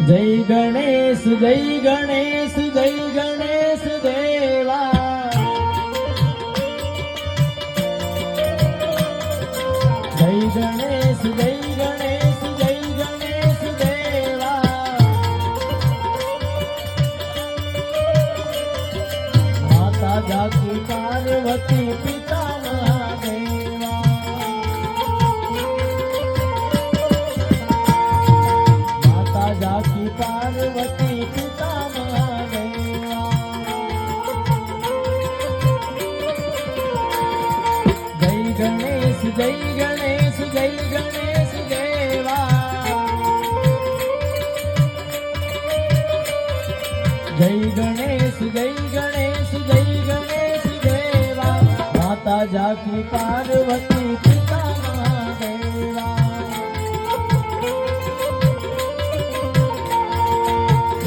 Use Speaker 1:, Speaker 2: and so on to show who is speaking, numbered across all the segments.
Speaker 1: જય ગણેશ જય ગણેશ જય ગણેશ દેવા જય ગણેશ જય ગણેશ જય ગણેશ દેવા માતા જાગી પાર્વતી પિતા મહાદેવા માતા જાગી પાર્વતી પિતા મહાદેવા જય ગણેશ જય ગણેશ જય ગણેશ દેવા જય ગણેશ જય ગણેશ જય ગણેશ દેવા માતા જાગી પાર્વતી પિતા મહાદેવા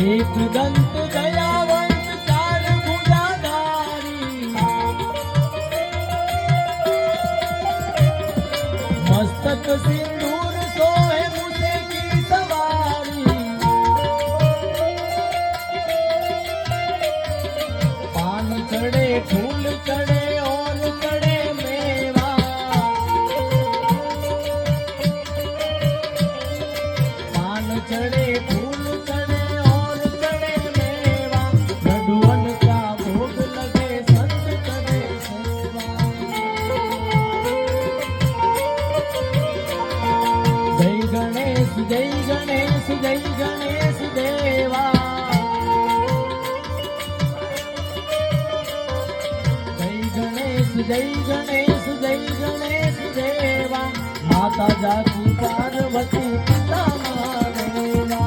Speaker 1: એક દંત દયાવંત ચાર ભુજાધારી મસ્તક સિંદૂર સોહે મુસે કી સવારી પાન ચढ़े फूल चढ़े और चढ़े मेवा पान चढ़े फूल चढ़े और चढ़े मेवा लड्डुअन का भोग लगे संत करे सेवा जय गणेश जय गणेश जय गणेश देवा जय गणेश जय गणेश जय गणेश देवा माता जागી पार्वती पिता મહાદેવા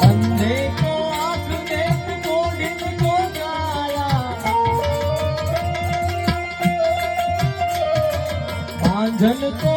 Speaker 1: અંધે को आँख देख कोढ़िन को गाया आंधन को